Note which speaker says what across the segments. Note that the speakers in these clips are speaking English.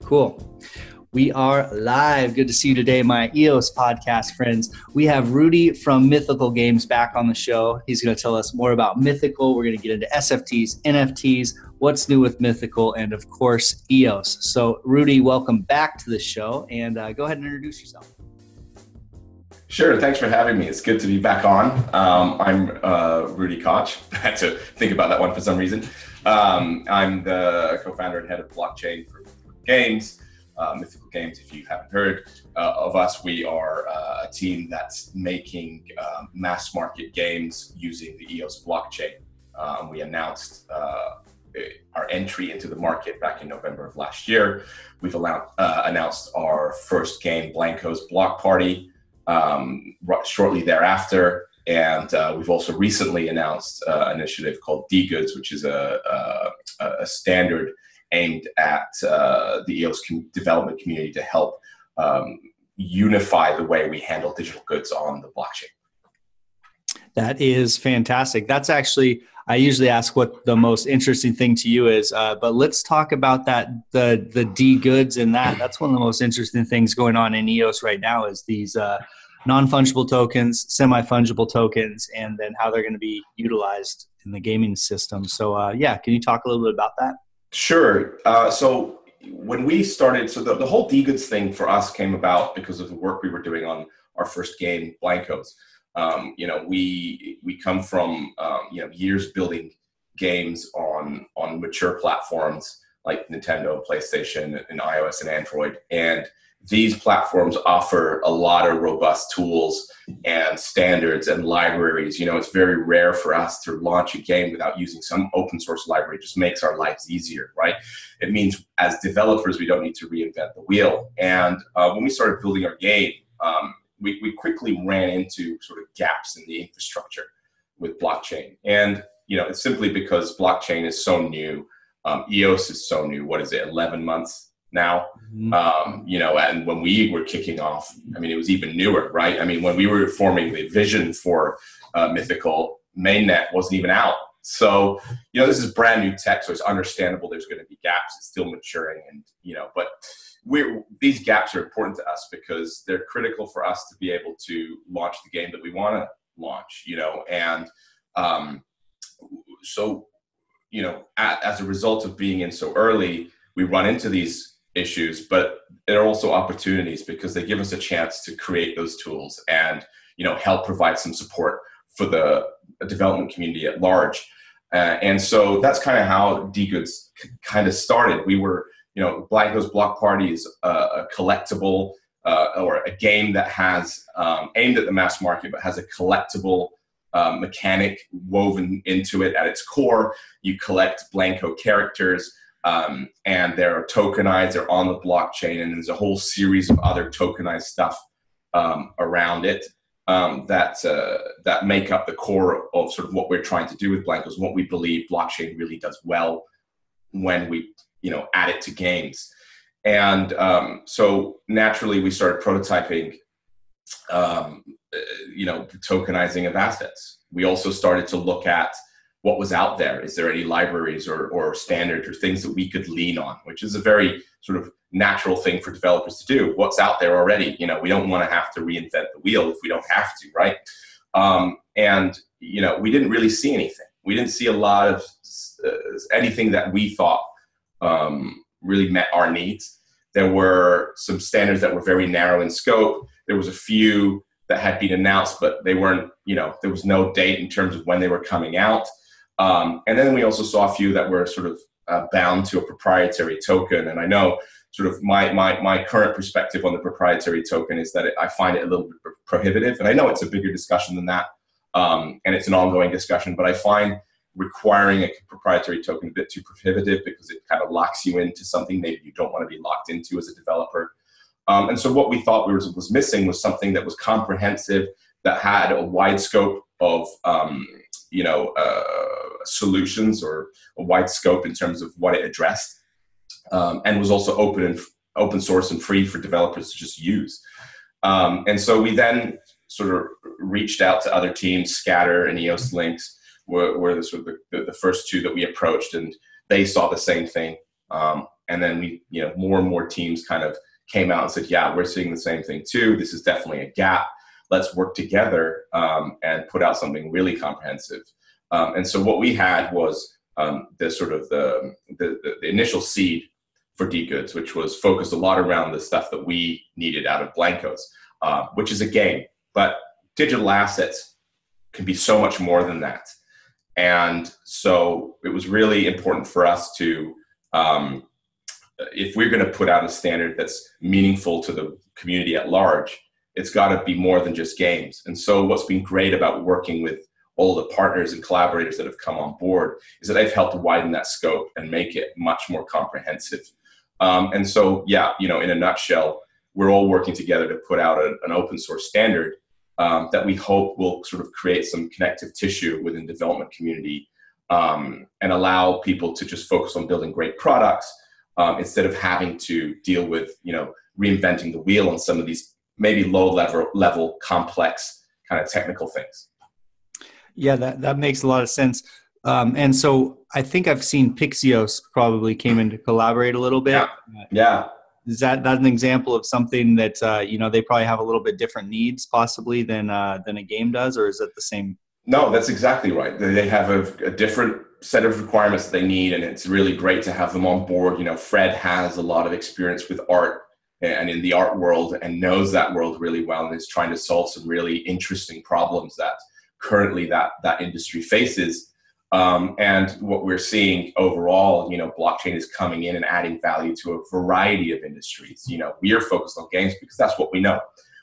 Speaker 1: Cool. We are live. Good to see you today, my EOS podcast friends. We have Rudy from Mythical Games back on the show. He's going to tell us more about Mythical. We're going to get into SFTs, NFTs, what's new with Mythical, and of course, EOS. So Rudy, welcome back to the show, and go ahead and introduce yourself.
Speaker 2: Sure. Thanks for having me. It's good to be back on. I'm Rudy Koch. I had to think about that one for some reason. I'm the co-founder and head of blockchain for Games, Mythical Games. If you haven't heard of us, we are a team that's making mass market games using the EOS blockchain. We announced our entry into the market back in November of last year. We've announced our first game, Blanco's Block Party, shortly thereafter. And we've also recently announced an initiative called DGoods, which is a standard aimed at the EOS development community to help unify the way we handle digital goods on the blockchain.
Speaker 1: That is fantastic. That's actually, I usually ask what the most interesting thing to you is, but let's talk about that, the DGoods and that. That's one of the most interesting things going on in EOS right now is these non-fungible tokens, semi-fungible tokens, and then how they're going to be utilized in the gaming system. So yeah, can you talk a little bit about that?
Speaker 2: Sure. So when we started, the whole DGoods thing for us came about because of the work we were doing on our first game, Blancos. We come from years building games on mature platforms like Nintendo, PlayStation, and iOS and Android, and these platforms offer a lot of robust tools and standards and libraries. It's very rare for us to launch a game without using some open source library. It just makes our lives easier, right? It means as developers, we don't need to reinvent the wheel. And when we started building our game, we quickly ran into sort of gaps in the infrastructure with blockchain. And, it's simply because blockchain is so new. EOS is so new. What is it, 11 months now? And when we were kicking off, it was even newer, right? When we were forming the vision for Mythical, mainnet wasn't even out. So, this is brand new tech, so it's understandable there's going to be gaps. It's still maturing, and, but these gaps are important to us because they're critical for us to be able to launch the game that we want to launch, and so, as a result of being in so early, we run into these issues, but there are also opportunities because they give us a chance to create those tools and, help provide some support for the development community at large. And so that's kind of how DGoods kind of started. We were, Blanco's Block Party is a collectible or a game that has aimed at the mass market, but has a collectible mechanic woven into it at its core. You collect Blanco characters. And they're tokenized, they're on the blockchain, and there's a whole series of other tokenized stuff around it that make up the core of sort of what we're trying to do with Blancos, and what we believe blockchain really does well when we add it to games. And so naturally we started prototyping the tokenizing of assets. We also started to look at what was out there. Is there any libraries or standards or things that we could lean on, which is a very sort of natural thing for developers to do. What's out there already? We don't want to have to reinvent the wheel if we don't have to, right? And we didn't really see anything. We didn't see a lot of anything that we thought really met our needs. There were some standards that were very narrow in scope. There was a few that had been announced, but they weren't, there was no date in terms of when they were coming out. And then we also saw a few that were sort of bound to a proprietary token. And I know sort of my current perspective on the proprietary token is that I find it a little bit prohibitive. And I know it's a bigger discussion than that. And it's an ongoing discussion, but I find requiring a proprietary token a bit too prohibitive because it kind of locks you into something maybe you don't want to be locked into as a developer. And so what we thought was missing was something that was comprehensive, that had a wide scope of solutions, or a wide scope in terms of what it addressed, and was also open source and free for developers to just use. And so we then sort of reached out to other teams. Scatter and EOS Links were the first two that we approached, and they saw the same thing. And then more and more teams kind of came out and said, yeah, we're seeing the same thing too. This is definitely a gap. Let's work together and put out something really comprehensive. And so what we had was the initial seed for DGoods, which was focused a lot around the stuff that we needed out of Blankos, which is a game. But digital assets can be so much more than that. And so it was really important for us to, if we're going to put out a standard that's meaningful to the community at large, it's got to be more than just games. And so what's been great about working with all the partners and collaborators that have come on board is that they've helped to widen that scope and make it much more comprehensive. And so, yeah, in a nutshell, we're all working together to put out an open source standard that we hope will sort of create some connective tissue within the development community and allow people to just focus on building great products instead of having to deal with, reinventing the wheel on some of these maybe low level complex kind of technical things.
Speaker 1: Yeah, that makes a lot of sense. And so I think I've seen Pixios probably came in to collaborate a little bit.
Speaker 2: Yeah.
Speaker 1: Is that an example of something that, they probably have a little bit different needs possibly than a game does, or is it the same?
Speaker 2: No, that's exactly right. They have a different set of requirements that they need, and it's really great to have them on board. Fred has a lot of experience with art and in the art world and knows that world really well and is trying to solve some really interesting problems that currently that industry faces. And what we're seeing overall, blockchain is coming in and adding value to a variety of industries. We are focused on games because that's what we know.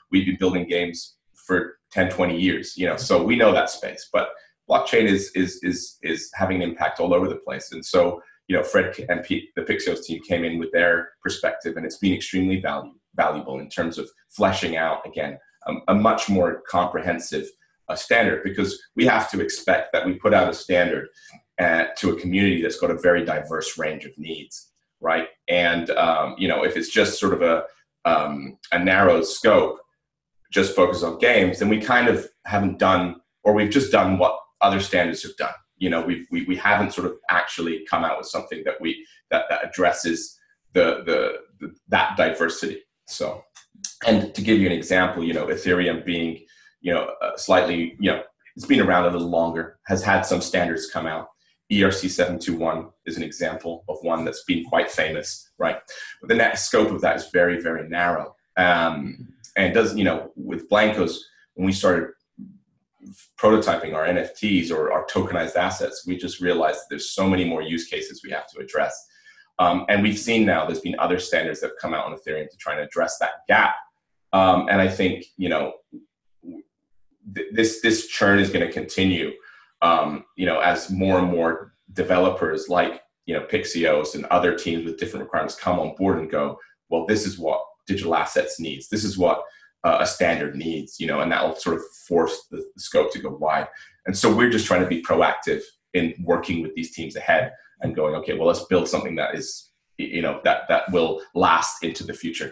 Speaker 2: We've been building games for 10, 20 years, so we know that space. But blockchain is having an impact all over the place. And so, Fred and the Pixios team came in with their perspective, and it's been extremely valuable in terms of fleshing out, again, a much more comprehensive standard, because we have to expect that we put out a standard to a community that's got a very diverse range of needs, right? And, if it's just sort of a narrow scope, just focus on games, then we kind of haven't done, or we've just done what other standards have done. We haven't sort of actually come out with something that addresses that diversity. So, and to give you an example, Ethereum being, slightly, it's been around a little longer, has had some standards come out. ERC 721 is an example of one that's been quite famous, right? But the net scope of that is very, very narrow. And does, with Blankos, when we started prototyping our NFTs or our tokenized assets, we just realized that there's so many more use cases we have to address. And we've seen now there's been other standards that have come out on Ethereum to try and address that gap. And I think, this churn is going to continue, as more and more developers like, Pixios and other teams with different requirements come on board and go, well, this is what digital assets needs. This is what a standard needs, and that will sort of force the scope to go wide. And so we're just trying to be proactive in working with these teams ahead and going, okay, well, let's build something that is, that will last into the future.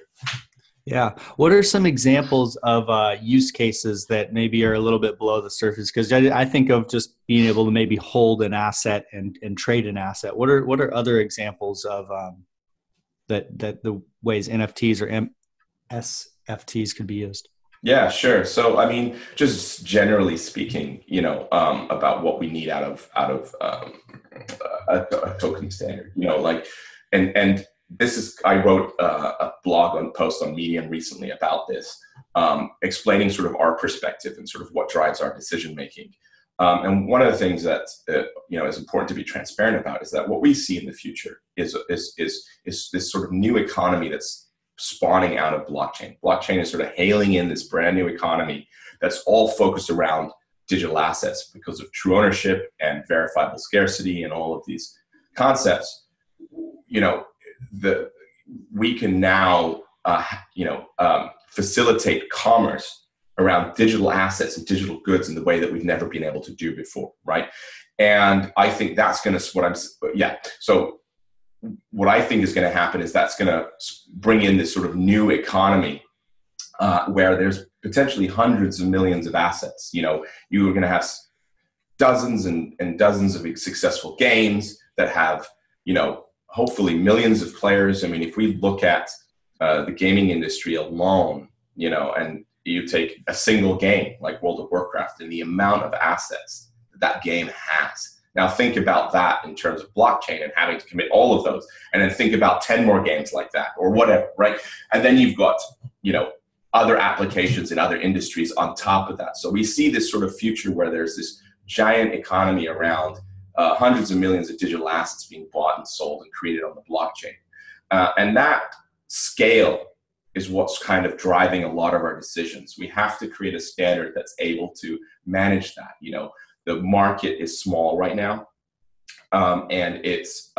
Speaker 1: Yeah. What are some examples of use cases that maybe are a little bit below the surface? Because I think of just being able to maybe hold an asset and trade an asset. What are other examples of that the ways NFTs or SFTs could be used?
Speaker 2: Yeah, sure. So, I mean, just generally speaking, about what we need out of a token standard, and this is, I wrote a blog post on Medium recently about this, explaining sort of our perspective and sort of what drives our decision making. And one of the things that is important to be transparent about is that what we see in the future is this sort of new economy that's spawning out of blockchain. Blockchain is sort of hailing in this brand new economy that's all focused around digital assets because of true ownership and verifiable scarcity and all of these concepts. We can now, facilitate commerce around digital assets and digital goods in the way that we've never been able to do before, right? And I think that's going to, So what I think is going to happen is that's going to bring in this sort of new economy where there's potentially hundreds of millions of assets. You're going to have dozens and dozens of successful games that have, hopefully millions of players. I mean, if we look at the gaming industry alone, you know, and you take a single game like World of Warcraft and the amount of assets that game has. Now think about that in terms of blockchain and having to commit all of those, and then think about 10 more games like that or whatever, right? And then you've got, you know, other applications in other industries on top of that. So we see this sort of future where there's this giant economy around hundreds of millions of digital assets being bought and sold and created on the blockchain. And that scale is what's kind of driving a lot of our decisions. We have to create a standard that's able to manage that. You know, the market is small right now, and it's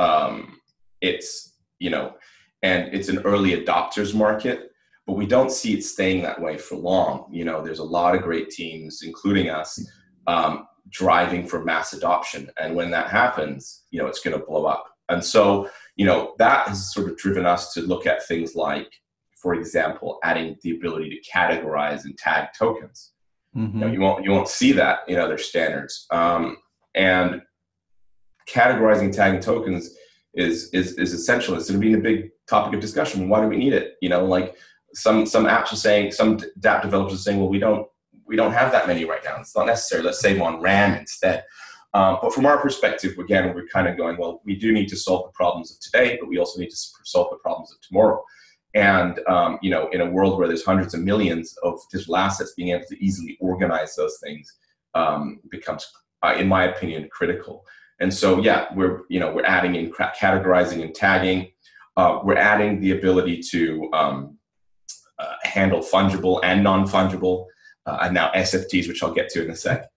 Speaker 2: you know, and it's an early adopters market, but we don't see it staying that way for long. You know, there's a lot of great teams, including us, driving for mass adoption. And when that happens, you know, it's going to blow up. And so, you know, that has sort of driven us to look at things like, for example, adding the ability to categorize and tag tokens. Mm-hmm. You know, you won't see that in other standards. And categorizing, tagging tokens is essential. It's going to be a big topic of discussion. Why do we need it? You know, like some apps are saying, some dApp developers are saying, well, we don't have that many right now. It's not necessary. Let's save on RAM instead. But from our perspective, again, we're kind of going, well, we do need to solve the problems of today, but we also need to solve the problems of tomorrow. And, you know, in a world where there's hundreds of millions of digital assets, being able to easily organize those things becomes, in my opinion, critical. And so, yeah, we're adding in categorizing and tagging. We're adding the ability to handle fungible and non-fungible, and now SFTs, which I'll get to in a sec,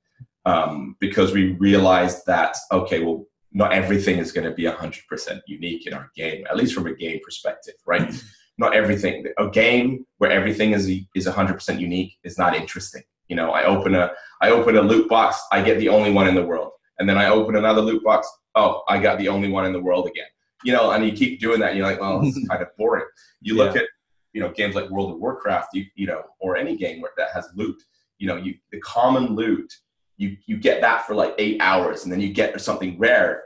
Speaker 2: because we realized that, okay, well, not everything is going to be 100% unique in our game, at least from a game perspective, right? Not everything. A game where everything is 100% unique is not interesting. You know, I open a loot box, I get the only one in the world, and then I open another loot box, oh, I got the only one in the world again. You know, and you keep doing that, and you're like, well, this is kind of boring. You look at, you know, games like World of Warcraft, you know, or any game that has loot. You know, the common loot, you get that for like 8 hours, and then you get something rare.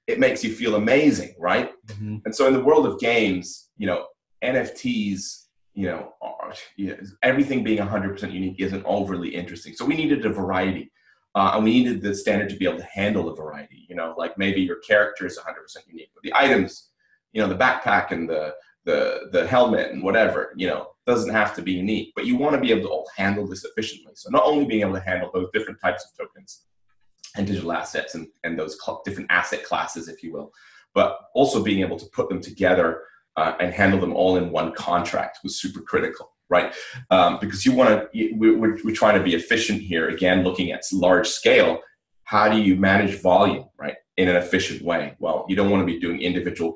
Speaker 2: It makes you feel amazing, right? Mm-hmm. And so in the world of games, you know, NFTs, you know, everything being 100% unique isn't overly interesting. So we needed a variety, and we needed the standard to be able to handle a variety. You know, like maybe your character is 100% unique, but the items, you know, the backpack and the helmet and whatever, you know, doesn't have to be unique. But you want to be able to handle this efficiently. So not only being able to handle those different types of tokens and digital assets and those different asset classes, if you will, but also being able to put them together and handle them all in one contract was super critical, right? Because we're trying to be efficient here. Again, looking at large scale, how do you manage volume, right, in an efficient way? Well, you don't want to be doing individual.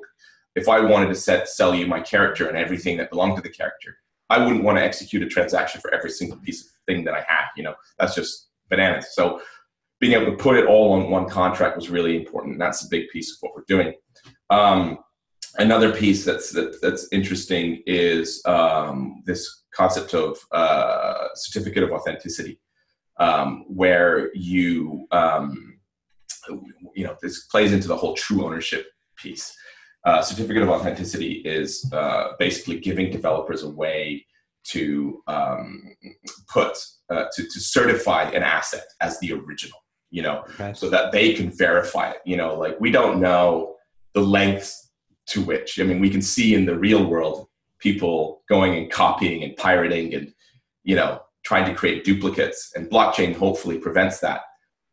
Speaker 2: If I wanted to sell you my character and everything that belonged to the character, I wouldn't want to execute a transaction for every single piece of thing that I had. You know, that's just bananas. So being able to put it all on one contract was really important. And that's a big piece of what we're doing. Another piece that's interesting is this concept of certificate of authenticity, where you know, this plays into the whole true ownership piece. Certificate of authenticity is basically giving developers a way to to certify an asset as the original, you know, okay, so that they can verify it. You know, like we don't know the lengths to which, I mean, we can see in the real world people going and copying and pirating and, you know, trying to create duplicates, and blockchain hopefully prevents that.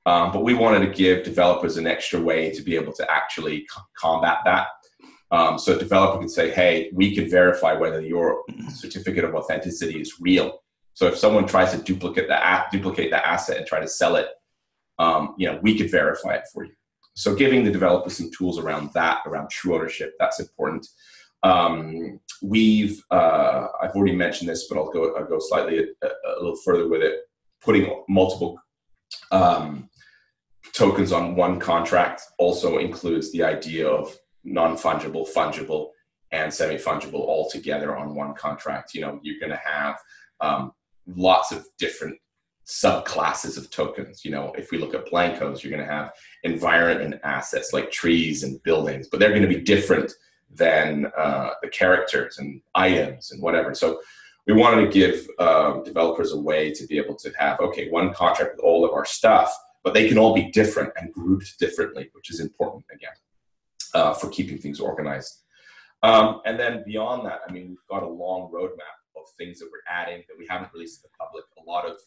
Speaker 2: But we wanted to give developers an extra way to be able to actually combat that. So a developer can say, hey, we can verify whether your certificate of authenticity is real. So if someone tries to duplicate the asset and try to sell it, you know, we could verify it for you. So giving the developers some tools around that, around true ownership, that's important. I've already mentioned this, but I'll go slightly a little further with it. Putting multiple tokens on one contract also includes the idea of non-fungible, fungible, and semi-fungible all together on one contract. You know, you're going to have lots of different subclasses of tokens. You know, if we look at blankos, you're going to have environment assets like trees and buildings, but they're going to be different than the characters and items and whatever. So we wanted to give developers a way to be able to have, okay, one contract with all of our stuff, but they can all be different and grouped differently, which is important, again, for keeping things organized. And then beyond that, I mean, we've got a long roadmap of things that we're adding that we haven't released to the public. A lot of,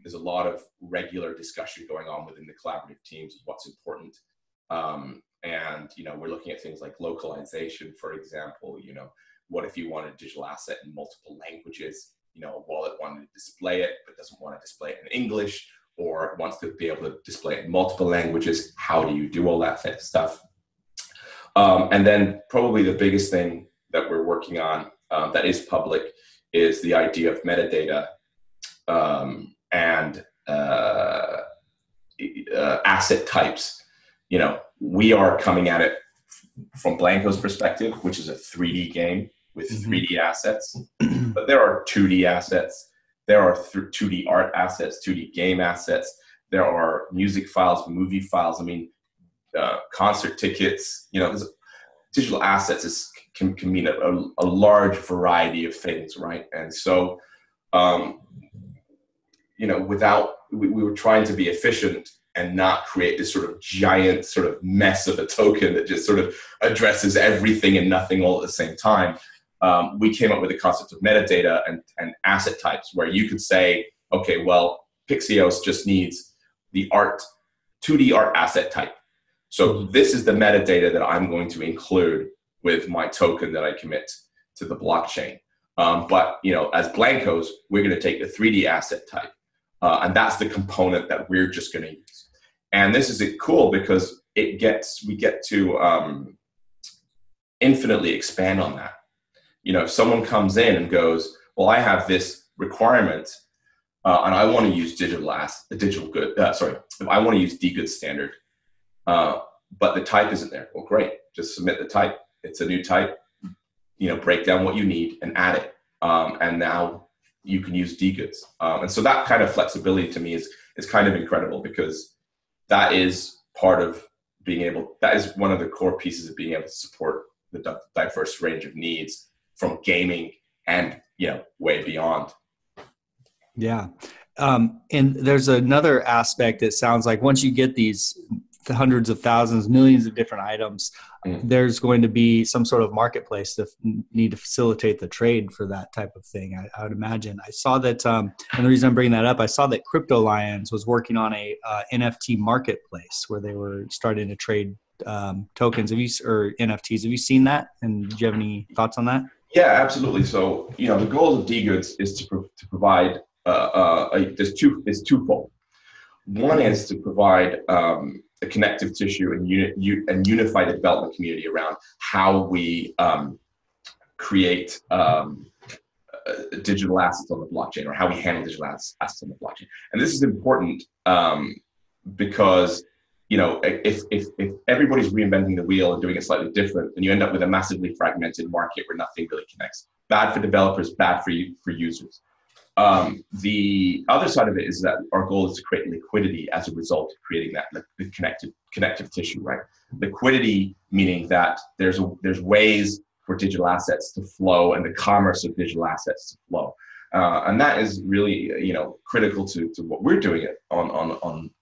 Speaker 2: there's a lot of regular discussion going on within the collaborative teams of what's important. And, we're looking at things like localization, for example. What if you want a digital asset in multiple languages? A wallet wanted to display it, but doesn't want to display it in English, or wants to be able to display it in multiple languages. How do you do all that stuff? And then probably the biggest thing that we're working on that is public is the idea of metadata and asset types. We are coming at it from Blanco's perspective, which is a 3D game with 3D assets, but there are 2D assets. There are 2D art assets, 2D game assets. There are music files, movie files. I mean, concert tickets. Digital assets can mean a large variety of things, right? And so, we were trying to be efficient and not create this sort of giant sort of mess of a token that just sort of addresses everything and nothing all at the same time. We came up with the concept of metadata and asset types, where you could say, okay, well, Pixios just needs the 2D art asset type. So this is the metadata that I'm going to include with my token that I commit to the blockchain. But as Blancos, we're going to take the 3D asset type, and that's the component that we're just going to use. And this is cool because we get to infinitely expand on that. If someone comes in and goes, well, I have this requirement, and I want to use if I want to use DGoods standard, but the type isn't there. Well, great, just submit the type. It's a new type. Break down what you need and add it, and now you can use DGoods. And so that kind of flexibility to me is kind of incredible, because that is part of that is one of the core pieces of being able to support the diverse range of needs from gaming and, way beyond.
Speaker 1: Yeah. And there's another aspect. It sounds like once you get these hundreds of thousands, millions of different items, there's going to be some sort of marketplace to need to facilitate the trade for that type of thing. I would imagine. I saw that, and the reason I'm bringing that up, I saw that Crypto Lions was working on a NFT marketplace where they were starting to trade tokens. or NFTs. Have you seen that? And do you have any thoughts on that?
Speaker 2: Yeah, absolutely. So, the goal of DGoods is to provide there's twofold. One is to provide a connective tissue and unified development community around how we create digital assets on the blockchain, or how we handle digital assets on the blockchain. And this is important because if everybody's reinventing the wheel and doing it slightly different, then you end up with a massively fragmented market where nothing really connects. Bad for developers, bad for users. The other side of it is that our goal is to create liquidity as a result of creating that the connective tissue, right? Liquidity meaning that there's ways for digital assets to flow and the commerce of digital assets to flow, and that is really critical to what we're doing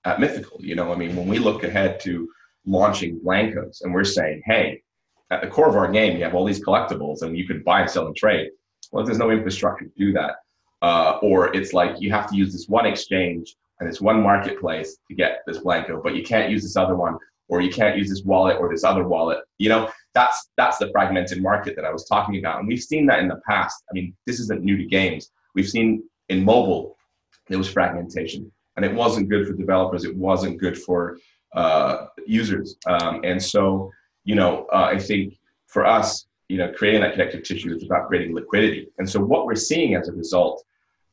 Speaker 2: at Mythical. When we look ahead to launching Blancos and we're saying, hey, at the core of our game, you have all these collectibles and you can buy and sell and trade. Well, if there's no infrastructure to do that, or it's like you have to use this one exchange and this one marketplace to get this Blanco, but you can't use this other one, or you can't use this wallet or this other wallet. That's the fragmented market that I was talking about. And we've seen that in the past. This isn't new to games. We've seen in mobile, there was fragmentation, and it wasn't good for developers. It wasn't good for users. And so, I think for us, creating that connective tissue is about creating liquidity. And so what we're seeing as a result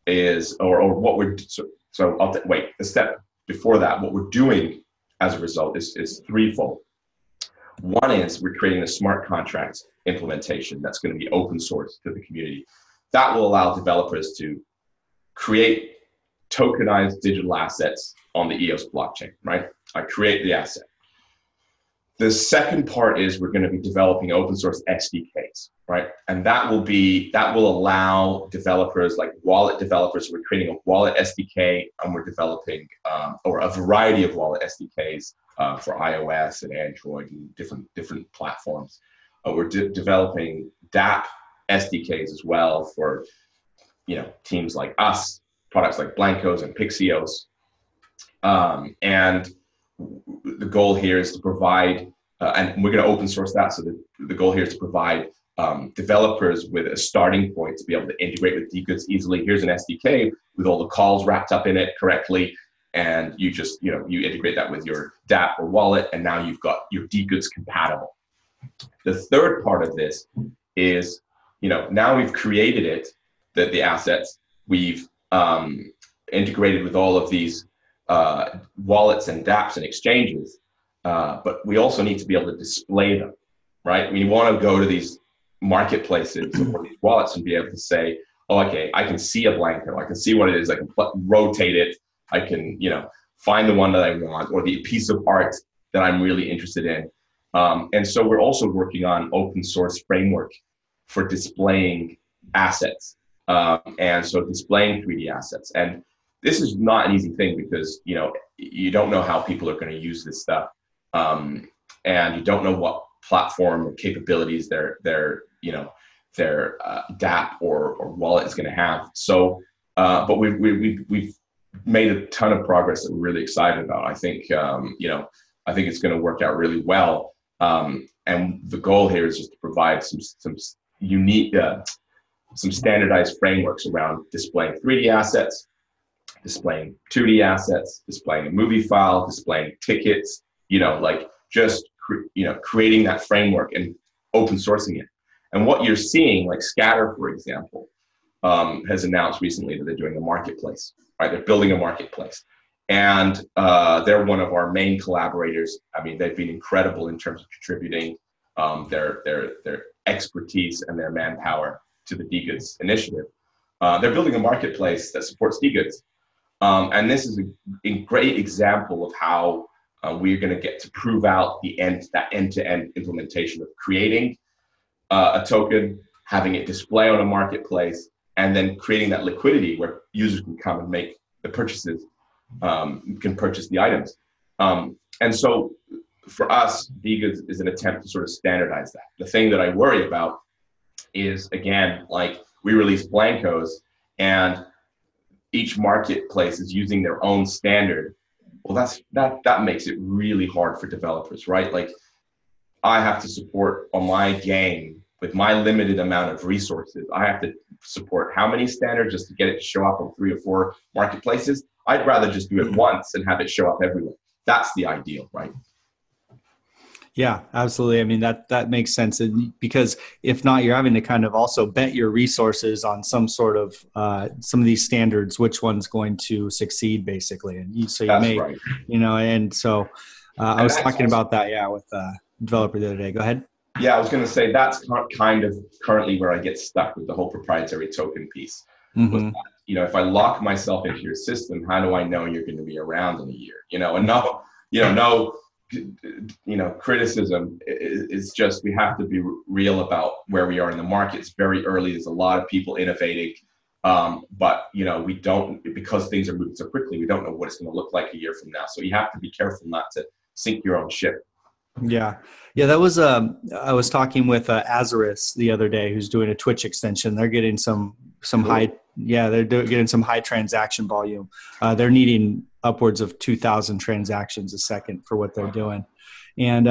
Speaker 2: is, wait, a step before that, what we're doing as a result is threefold. One is we're creating a smart contracts implementation that's going to be open source to the community. That will allow developers to create tokenized digital assets on the EOS blockchain, right? I create the asset. The second part is we're going to be developing open source SDKs, right? And that will allow developers, like wallet developers. We're creating a wallet SDK, and we're developing or a variety of wallet SDKs for iOS and Android and different platforms. We're developing DApp SDKs as well for teams like us, products like Blankos and Pixios, and the goal here is to provide, and we're going to open source that. So the goal here is to provide developers with a starting point to be able to integrate with DGoods easily. Here's an SDK with all the calls wrapped up in it correctly. And you just, you integrate that with your DApp or wallet, and now you've got your DGoods compatible. The third part of this is, now we've created it, the assets, we've integrated with all of these wallets and dApps and exchanges, but we also need to be able to display them, right? We want to go to these marketplaces or these wallets and be able to say, oh, okay, I can see a Blanco, I can see what it is, I can rotate it, I can, find the one that I want, or the piece of art that I'm really interested in. And so we're also working on open source framework for displaying assets, and so displaying 3D assets. And this is not an easy thing because, you don't know how people are going to use this stuff. And you don't know what platform or capabilities their DApp or wallet is going to have. So, but we've made a ton of progress that we're really excited about. I think, I think it's going to work out really well. And the goal here is just to provide some unique, some standardized frameworks around displaying 3D assets, displaying 2D assets, displaying a movie file, displaying tickets, creating that framework and open sourcing it. And what you're seeing, like Scatter, for example, has announced recently that they're doing a marketplace, right? They're building a marketplace. And they're one of our main collaborators. I mean, they've been incredible in terms of contributing their expertise and their manpower to the DGoods initiative. They're building a marketplace that supports DGoods. And this is a great example of how we're going to get to prove out that end-to-end implementation of creating a token, having it display on a marketplace, and then creating that liquidity where users can come and make the purchases, can purchase the items. And so for us, DGoods is an attempt to sort of standardize that. The thing that I worry about is, again, like we release Blankos and each marketplace is using their own standard. Well, that makes it really hard for developers, right? Like I have to support on my game with my limited amount of resources. I have to support how many standards just to get it to show up on 3 or 4 marketplaces. I'd rather just do it once and have it show up everywhere. That's the ideal, right?
Speaker 1: Yeah, absolutely. I mean, that makes sense. And because if not, you're having to kind of also bet your resources on some sort of some of these standards, which one's going to succeed, basically. And right. And so I was talking about that, with a developer the other day. Go ahead.
Speaker 2: Yeah, I was going to say that's kind of currently where I get stuck with the whole proprietary token piece. Mm-hmm. If I lock myself into your system, how do I know you're going to be around in a year? Criticism is just, we have to be real about where we are in the market. It's very early. There's a lot of people innovating. But we don't, because things are moving so quickly, we don't know what it's going to look like a year from now. So you have to be careful not to sink your own ship.
Speaker 1: Yeah. That was, I was talking with Azarus the other day, who's doing a Twitch extension. They're getting some cool. Getting some high transaction volume. They're needing upwards of 2,000 transactions a second for what they're doing. And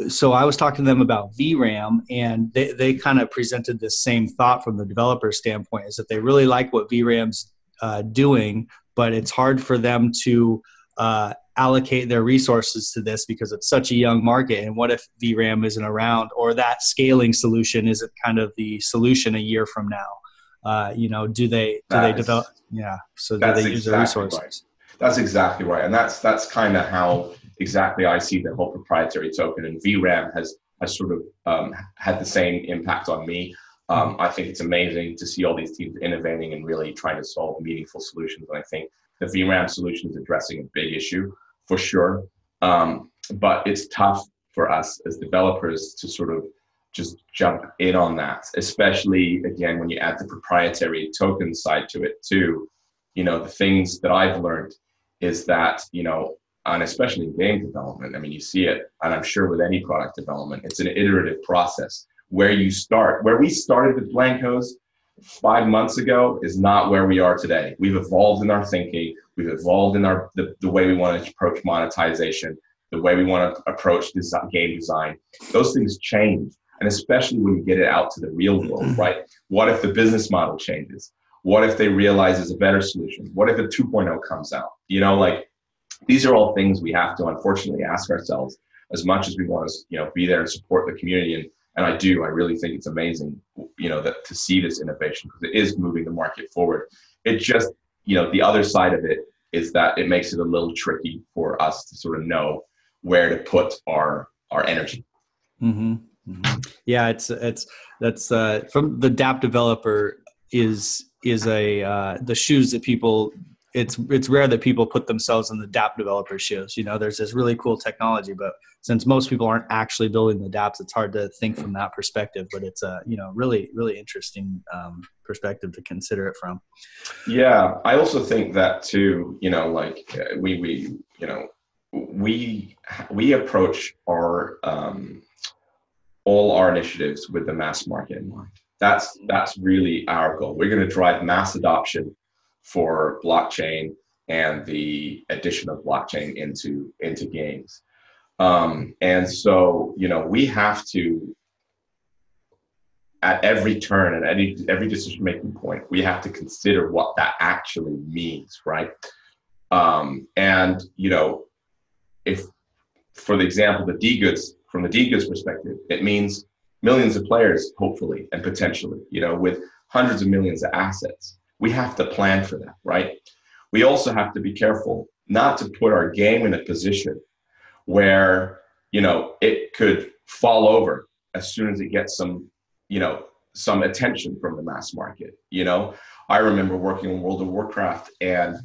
Speaker 1: so I was talking to them about VRAM, and they kind of presented the same thought from the developer standpoint, is that they really like what VRAM's doing, but it's hard for them to allocate their resources to this because it's such a young market. And what if VRAM isn't around, or that scaling solution isn't kind of the solution a year from now? Do they develop? Yeah. So do they use their resources?
Speaker 2: Right. That's exactly right. And that's kind of how exactly I see the whole proprietary token, and VRAM has sort of had the same impact on me. I think it's amazing to see all these teams innovating and really trying to solve meaningful solutions. And I think the VRAM solution is addressing a big issue for sure. but it's tough for us as developers to sort of just jump in on that, especially again when you add the proprietary token side to it too. The things that I've learned is that, and especially in game development, I mean, you see it, and I'm sure with any product development, it's an iterative process. Where we started with Blankos 5 months ago is not where we are today. We've evolved in our thinking. We've evolved in the way we want to approach monetization, the way we want to approach game design. Those things change. And especially when you get it out to the real world, right? What if the business model changes? What if they realize there's a better solution? What if a 2.0 comes out? These are all things we have to unfortunately ask ourselves as much as we want to, be there and support the community. And I really think it's amazing, that to see this innovation, because it is moving the market forward. It just, the other side of it is that it makes it a little tricky for us to sort of know where to put our energy.
Speaker 1: Mm-hmm. Mm-hmm. Yeah, that's from the DApp developer is the shoes that people. It's rare that people put themselves in the DApp developer shoes. There's this really cool technology, but since most people aren't actually building the DApps, it's hard to think from that perspective. But it's a really really interesting perspective to consider it from.
Speaker 2: Yeah, I also think that too. We approach our all our initiatives with the mass market in mind. That's really our goal. We're going to drive mass adoption for blockchain and the addition of blockchain into games. And so, we have to, at every turn and every decision-making point, we have to consider what that actually means, right? And, if, for the example, from the DGoods perspective, it means millions of players, hopefully, and potentially, with hundreds of millions of assets. We have to plan for that, right? We also have to be careful not to put our game in a position where, it could fall over as soon as it gets some attention from the mass market. I remember working on World of Warcraft and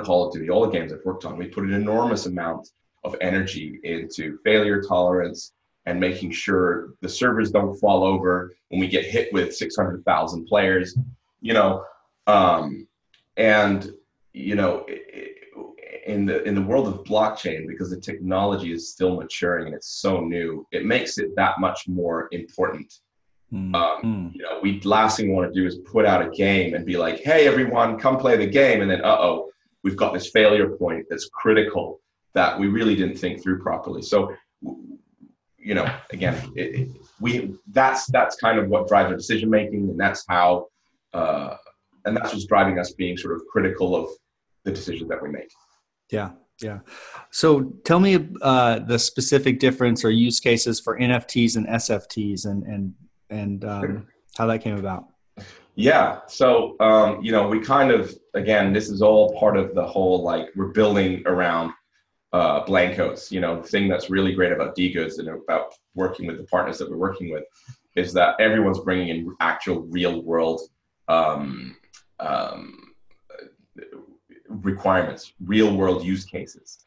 Speaker 2: Call of Duty, all the games I've worked on. We put an enormous amount of energy into failure tolerance and making sure the servers don't fall over when we get hit with 600,000 players, in the world of blockchain, because the technology is still maturing and it's so new, it makes it that much more important. Last thing we want to do is put out a game and be like, hey, everyone, come play the game. And then, we've got this failure point that's critical that we really didn't think through properly. So, again, that's kind of what drives our decision making, and that's how, and that's what's driving us being sort of critical of the decisions that we make.
Speaker 1: Yeah. Yeah. So tell me the specific difference or use cases for NFTs and SFTs and how that came about.
Speaker 2: Yeah. So, we kind of, again, this is all part of the whole, we're building around Blankos. The thing that's really great about DGoods and about working with the partners that we're working with is that everyone's bringing in actual real world requirements, real world use cases.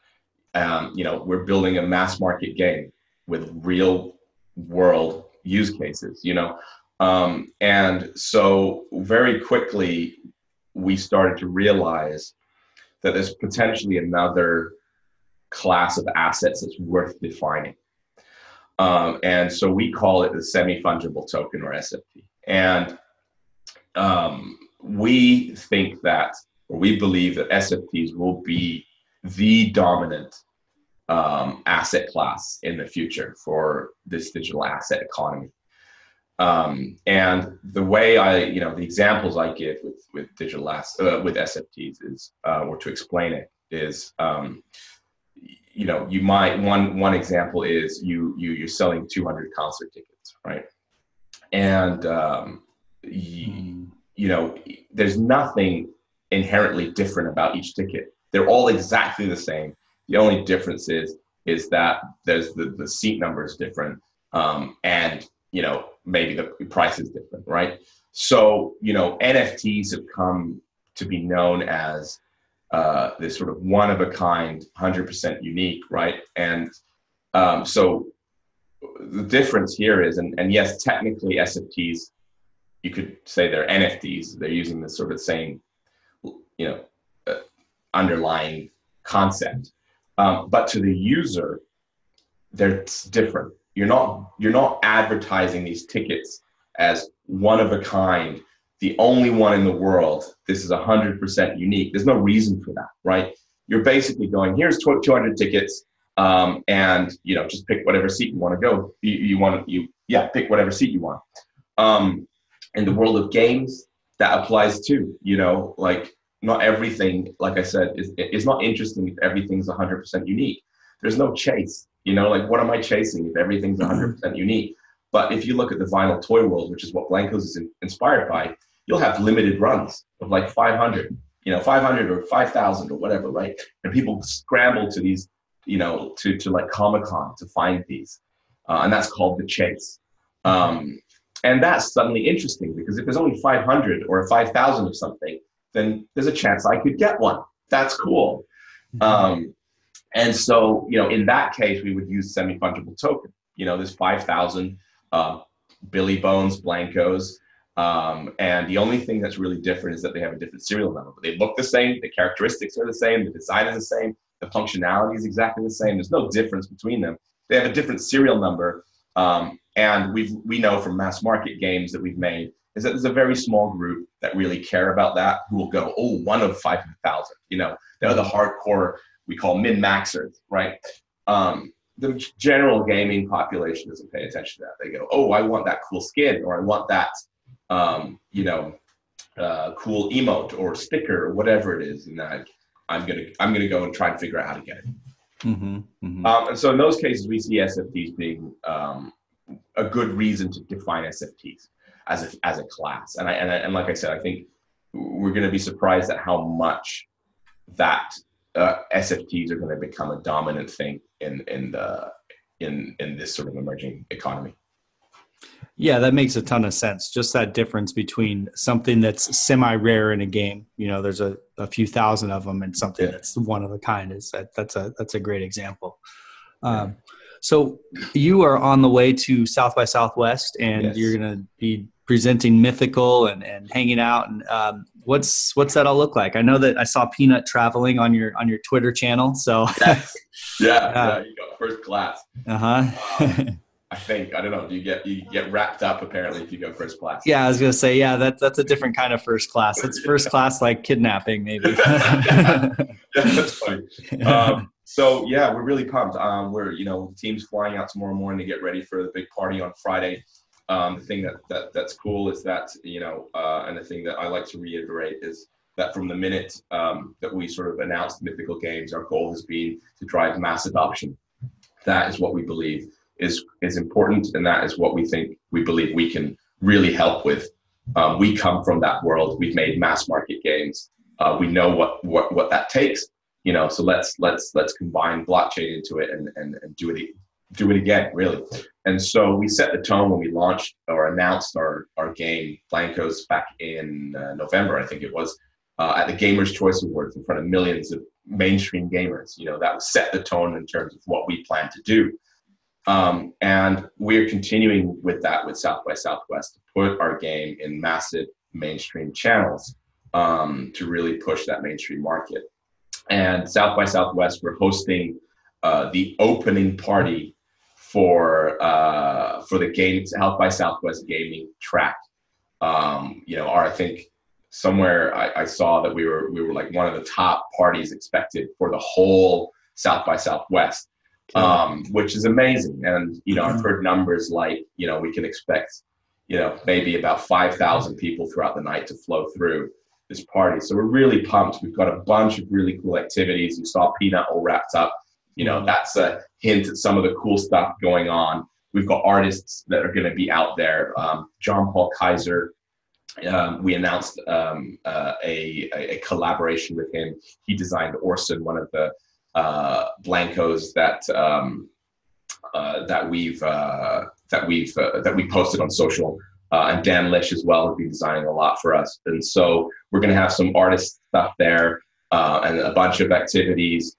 Speaker 2: We're building a mass market game with real world use cases, and so very quickly we started to realize that there's potentially another class of assets that's worth defining. And so we call it the semi-fungible token, or SFT. And we think that, or we believe that SFTs will be the dominant asset class in the future for this digital asset economy. And the way the examples I give with digital with SFTs is, or to explain it is, you might, one example is you're selling 200 concert tickets, right? And there's nothing inherently different about each ticket. They're all exactly the same. The only difference is that there's the seat number is different, and maybe the price is different, right? So NFTs have come to be known as this sort of one of a kind, 100% unique, right? And so the difference here is, and yes, technically SFTs, you could say they're NFTs. They're using the sort of same, underlying concept. But to the user, they're different. You're not advertising these tickets as one of a kind, the only one in the world. This is 100% unique. There's no reason for that, right? You're basically going, here's 200 tickets, and just pick whatever seat you want to go. Pick whatever seat you want. In the world of games, that applies too. Like not everything, like I said, is not interesting if everything's 100% unique. There's no chase. Like what am I chasing if everything's 100% unique? But if you look at the vinyl toy world, which is what Blankos is inspired by, you'll have limited runs of like 500, 500 or 5,000 or whatever, right? And people scramble to these, to like Comic-Con to find these. And that's called the chase. And that's suddenly interesting because if there's only 500 or 5,000 of something, then there's a chance I could get one. That's cool. And so, in that case, we would use semi-fungible token. There's 5,000 Billy Bones Blankos. And the only thing that's really different is that they have a different serial number. But they look the same, the characteristics are the same, the design is the same, the functionality is exactly the same. There's no difference between them. They have a different serial number. And we know from mass market games that we've made is that there's a very small group that really care about that, who will go, oh, one of 5,000. They're the hardcore, we call min-maxers, right? The general gaming population doesn't pay attention to that. They go, oh, I want that cool skin, or I want that, cool emote or sticker or whatever it is, and I'm gonna go and try and figure out how to get it. And so in those cases, we see SFTs being a good reason to define SFTs as a class. And like I said, I think we're going to be surprised at how much that SFTs are going to become a dominant thing in this sort of emerging economy.
Speaker 1: Yeah, that makes a ton of sense. Just that difference between something that's semi-rare in a game, there's a few thousand of them, and something that's one of a kind that's a great example. So you are on the way to South by Southwest, and you're going to be presenting Mythical and hanging out. And what's that all look like? I know that I saw Peanut traveling on your Twitter channel. So
Speaker 2: yeah, you got first class. I think, I don't know, you get wrapped up apparently if you go first class.
Speaker 1: Yeah, I was gonna say, that's a different kind of first class. It's first class like kidnapping, maybe.
Speaker 2: That's funny. So yeah, we're really pumped. The team's flying out tomorrow morning to get ready for the big party on Friday. The thing that's cool is that, and the thing that I like to reiterate is that from the minute that we sort of announced Mythical Games, our goal has been to drive mass adoption. That is what we believe is important, and that is what we believe we can really help with. We come from that world. We've made mass market games. We know what that takes. So let's combine blockchain into it and do it again, really. And so we set the tone when we launched or announced our game Blankos back in November, I think it was, at the Gamers' Choice Awards in front of millions of mainstream gamers. That set the tone in terms of what we plan to do. And we're continuing with that with South by Southwest to put our game in massive mainstream channels to really push that mainstream market. And South by Southwest, we're hosting the opening party for the game South by Southwest gaming track. I think somewhere I saw that we were like one of the top parties expected for the whole South by Southwest. Which is amazing. And, I've heard numbers like, we can expect, maybe about 5,000 people throughout the night to flow through this party. So we're really pumped. We've got a bunch of really cool activities. You saw Peanut all wrapped up. That's a hint at some of the cool stuff going on. We've got artists that are going to be out there. John Paul Kaiser, we announced a collaboration with him. He designed Orson, one of the Blankos that we posted on social, and Dan Lish as well has been designing a lot for us. And so we're going to have some artist stuff there. and a bunch of activities.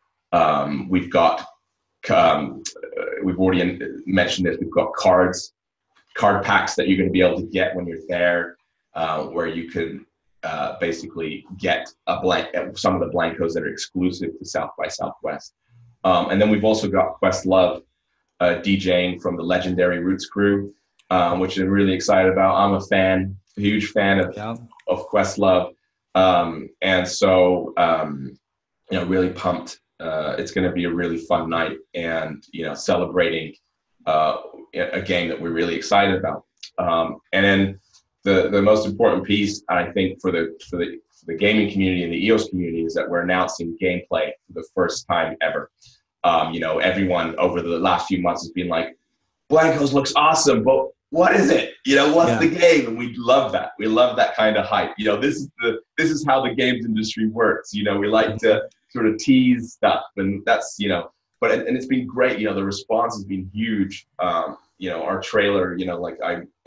Speaker 2: We've got, we've already mentioned this, we've got card packs that you're going to be able to get when you're there, where you can basically get some of the blankos that are exclusive to South by Southwest. And then we've also got Questlove DJing from the legendary Roots crew, which I'm really excited about. I'm a huge fan of Questlove. And so, really pumped. It's going to be a really fun night, and, celebrating a game that we're really excited about. And then the most important piece, I think, for the gaming community and the EOS community is that we're announcing gameplay for the first time ever. Everyone over the last few months has been like, Blankos looks awesome, but what is it? What's the game? And we love that. We love that kind of hype. This is how the games industry works. We like to sort of tease stuff, and that's, but it's been great. The response has been huge. Our trailer,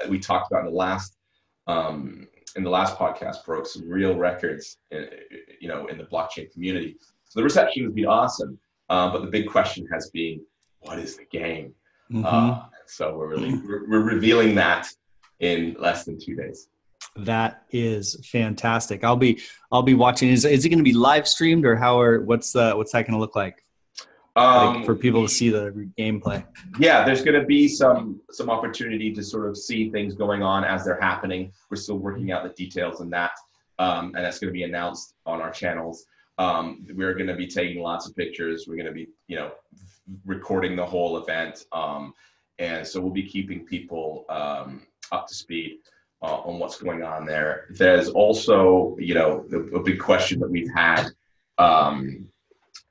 Speaker 2: we talked about in the last podcast, broke some real records, in the blockchain community. So the reception has been awesome. But the big question has been, what is the game? So we're revealing that in less than 2 days.
Speaker 1: That is fantastic. I'll be watching. Is it going to be live streamed, or what's that going to look like? For people to see the gameplay? Yeah,
Speaker 2: there's going to be some opportunity to sort of see things going on as they're happening. We're still working out the details in that, and that's going to be announced on our channels. We're going to be taking lots of pictures. We're going to be, recording the whole event. And so we'll be keeping people up to speed on what's going on there. There's also, a big question that we've had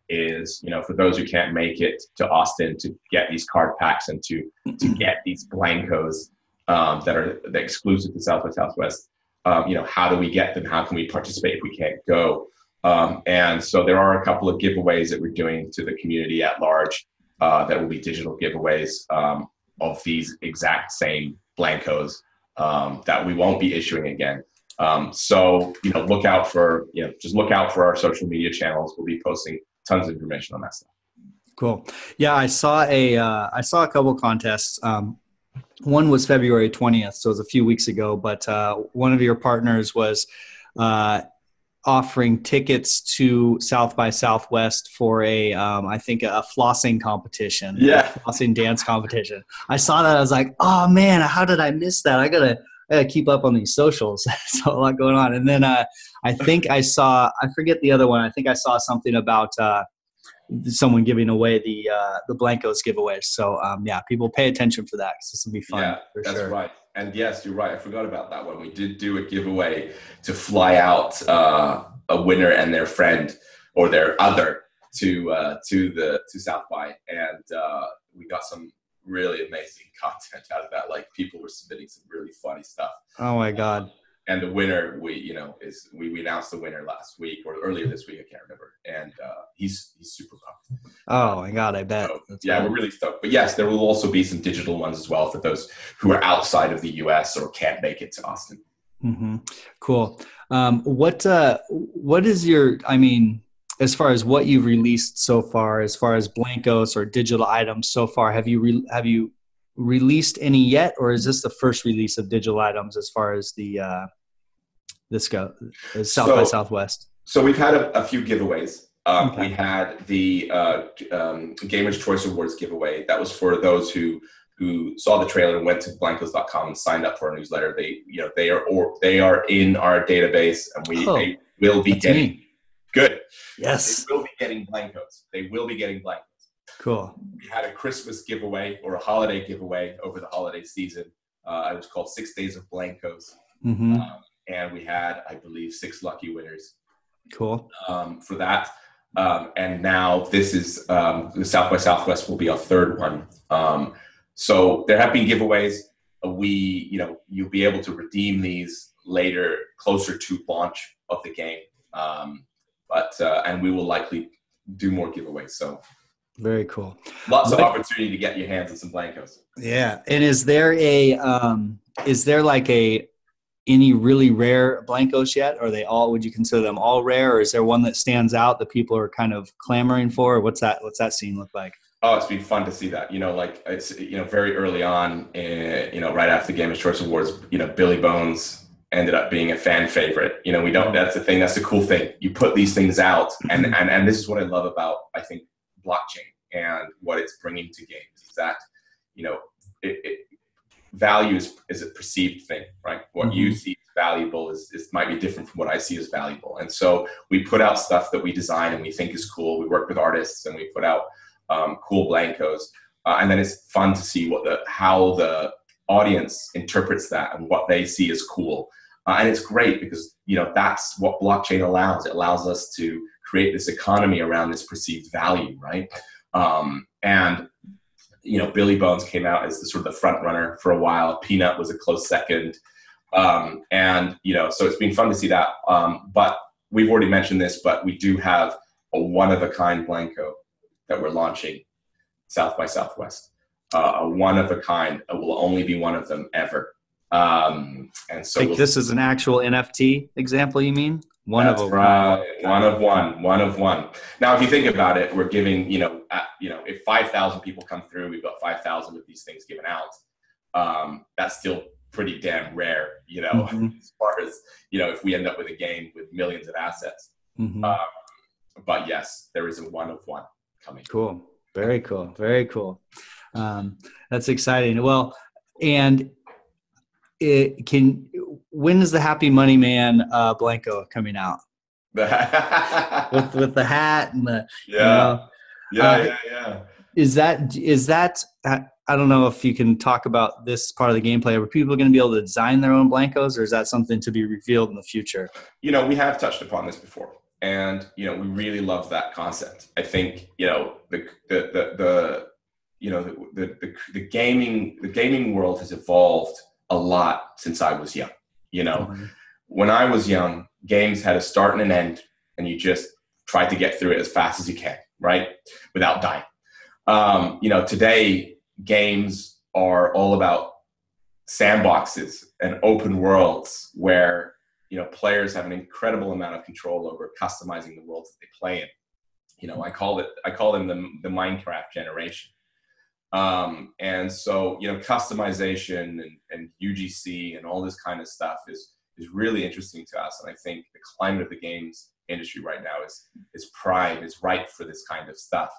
Speaker 2: is, for those who can't make it to Austin to get these card packs and to get these blankos that are exclusive to South by Southwest, how do we get them? How can we participate if we can't go? And so there are a couple of giveaways that we're doing to the community at large that will be digital giveaways of these exact same blankos that we won't be issuing again. So, look out for our social media channels. We'll be posting tons of information on that stuff.
Speaker 1: Cool. Yeah, I saw a couple contests. One was February 20th, so it was a few weeks ago, but one of your partners was offering tickets to South by Southwest for I think a flossing competition.
Speaker 2: Yeah.
Speaker 1: A flossing dance competition. I saw that. I was like, oh man, how did I miss that? I gotta keep up on these socials. So a lot going on. And then I think I forget the other one. I think I saw something about someone giving away the Blankos giveaways. So people pay attention for that, because this will be fun.
Speaker 2: Yeah,
Speaker 1: for
Speaker 2: that's
Speaker 1: sure.
Speaker 2: right. And yes, you're right. I forgot about that one. We did do a giveaway to fly out a winner and their friend or their other to South by, and we got some really amazing content out of that. Like, people were submitting some really funny stuff.
Speaker 1: Oh my God.
Speaker 2: And the winner, we announced the winner last week or earlier this week, I can't remember. And he's super pumped.
Speaker 1: Oh my God, I bet.
Speaker 2: So, we're really stoked. But yes, there will also be some digital ones as well for those who are outside of the US or can't make it to Austin.
Speaker 1: Mm-hmm. Cool. What is your, as far as what you've released so far, as far as blankos or digital items so far, have you released any yet, or is this the first release of digital items as far as the South by Southwest?
Speaker 2: So we've had a few giveaways.
Speaker 1: Okay.
Speaker 2: We had the Gamers Choice Awards giveaway. That was for those who saw the trailer and went to blankos.com and signed up for our newsletter. They are in our database, and they will be getting good.
Speaker 1: Yes,
Speaker 2: they will be getting blankos. They will be getting blankos.
Speaker 1: Cool.
Speaker 2: We had a Christmas giveaway or a holiday giveaway over the holiday season. It was called 6 Days of Blankos.
Speaker 1: Mm-hmm.
Speaker 2: And we had, I believe, 6 lucky winners.
Speaker 1: Cool.
Speaker 2: For that. And now this is the South by Southwest will be our third one. So there have been giveaways. You'll be able to redeem these later, closer to launch of the game. And we will likely do more giveaways. So
Speaker 1: very cool.
Speaker 2: Lots of opportunity to get your hands on some blankos.
Speaker 1: Yeah. And is there like a any really rare blancos yet? Are they all, would you consider them all rare, or is there one that stands out that people are kind of clamoring for? What's that scene look like?
Speaker 2: Oh, it's been fun to see that, like it's, very early on, right after the Game of Choice Awards, Billy Bones ended up being a fan favorite. That's the thing. That's the cool thing. You put these things out, and this is what I love about, I think, blockchain and what it's bringing to games is that, value is a perceived thing, right? What you see as valuable is might be different from what I see as valuable. And so we put out stuff that we design and we think is cool. We work with artists and we put out cool blancos. And then it's fun to see how the audience interprets that and what they see as cool. And it's great because, that's what blockchain allows. It allows us to create this economy around this perceived value, right? And Billy Bones came out as the sort of the front runner for a while. Peanut was a close second. And, so it's been fun to see that. But we've already mentioned this, but we do have a one-of-a-kind Blanco that we're launching South by Southwest. A one-of-a-kind. It will only be one of them ever. And so
Speaker 1: this is an actual NFT example, you mean? One of one. Now, if you think about it, we're giving, if 5,000 people come through, we've got 5,000 of these things given out. That's still pretty damn rare, as far as, if we end up with a game with millions of assets. But yes, there is a one of one coming. Cool. Very cool. Very cool. That's exciting. Well, and when is the Happy Money Man Blanco coming out? with the hat and the
Speaker 2: yeah.
Speaker 1: Is that I don't know if you can talk about this part of the gameplay. Are people going to be able to design their own blancos, or is that something to be revealed in the future? We
Speaker 2: have touched upon this before, and we really love that concept. I think the gaming world has evolved a lot since I was young. When I was young, games had a start and an end, and you just tried to get through it as fast as you can, right? Without dying. Today games are all about sandboxes and open worlds where, players have an incredible amount of control over customizing the worlds that they play in. I call them the Minecraft generation. And so, customization and UGC and all this kind of stuff is really interesting to us. And I think the climate of the games industry right now is prime, is ripe for this kind of stuff.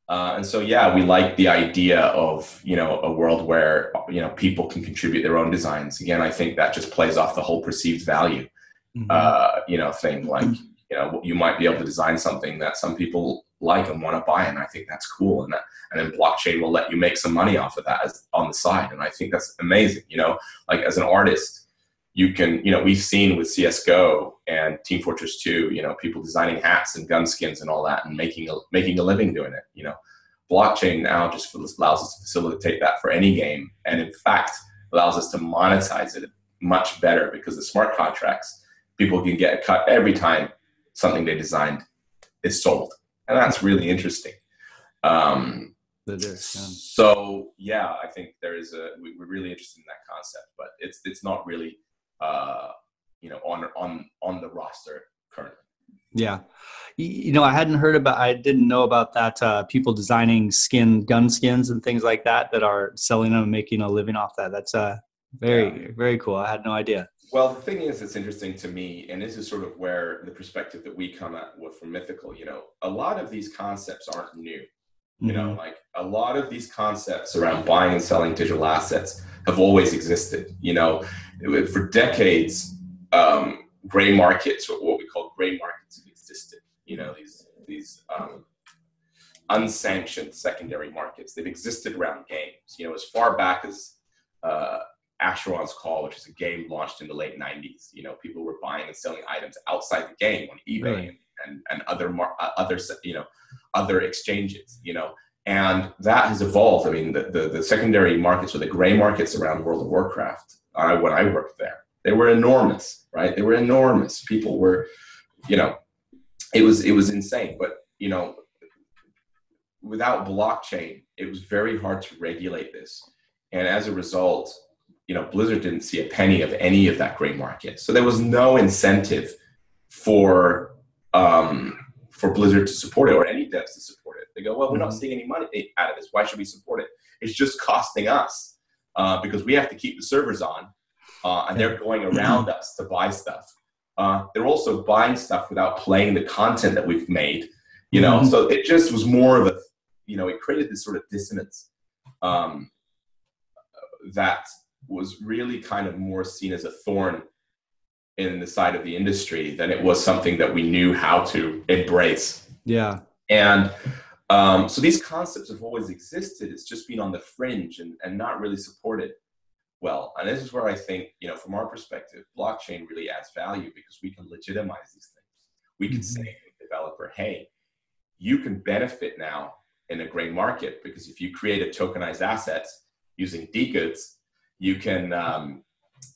Speaker 2: And so, we like the idea of, a world where, people can contribute their own designs. Again, I think that just plays off the whole perceived value, thing. Like, you might be able to design something that some people like and want to buy. And I think that's cool. And then blockchain will let you make some money off of that on the side. And I think that's amazing. Like as an artist, you can, we've seen with CSGO and Team Fortress 2, people designing hats and gun skins and all that and making a living doing it. Blockchain now just allows us to facilitate that for any game. And in fact, allows us to monetize it much better because the smart contracts, people can get a cut every time something they designed is sold. And that's really interesting. So I think we're really interested in that concept, but it's not really, on the roster currently. Yeah.
Speaker 1: I didn't know about that. People designing gun skins and things like that are selling them and making a living off that. That's very cool. I had no idea.
Speaker 2: Well, the thing is, it's interesting to me, and this is sort of where the perspective that we come at from Mythical, a lot of these concepts aren't new. Like a lot of these concepts around buying and selling digital assets have always existed. For decades, gray markets, or what we call gray markets, have existed. These unsanctioned secondary markets. They've existed around games. As far back as Asheron's Call, which is a game launched in the late 90s. People were buying and selling items outside the game on eBay. Really? and other exchanges, and that has evolved. I mean, the secondary markets, or the gray markets around World of Warcraft, when I worked there, they were enormous, right? They were enormous. People were, it was insane. But, without blockchain, it was very hard to regulate this. And as a result, Blizzard didn't see a penny of any of that gray market. So there was no incentive for Blizzard to support it, or any devs to support it. They go, well, we're not seeing any money out of this. Why should we support it? It's just costing us because we have to keep the servers on, and they're going around us to buy stuff. They're also buying stuff without playing the content that we've made, So it just was more of a, it created this sort of dissonance that was really kind of more seen as a thorn in the side of the industry than it was something that we knew how to embrace.
Speaker 1: Yeah.
Speaker 2: And so these concepts have always existed. It's just been on the fringe and not really supported well. And this is where I think, from our perspective, blockchain really adds value, because we can legitimize these things. We can say to the developer, hey, you can benefit now in a gray market, because if you create a tokenized asset using DGoods, you can,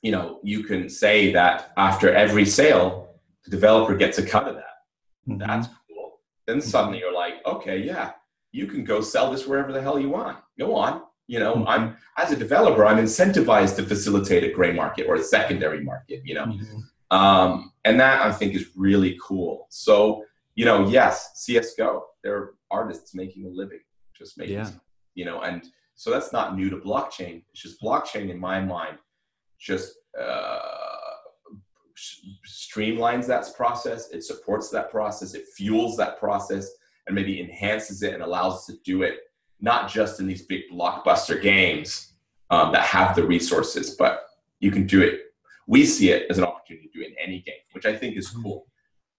Speaker 2: you can say that after every sale, the developer gets a cut of that. That's cool. Then suddenly you're like, okay, yeah, you can go sell this wherever the hell you want. Go on. I'm, as a developer, I'm incentivized to facilitate a gray market or a secondary market, and that I think is really cool. So, yes, CSGO, there are artists making a living just making, and so that's not new to blockchain. It's just blockchain, in my mind, just streamlines that process. It supports that process. It fuels that process, and maybe enhances it and allows us to do it not just in these big blockbuster games that have the resources, but you can do it. We see it as an opportunity to do it in any game, which I think is cool.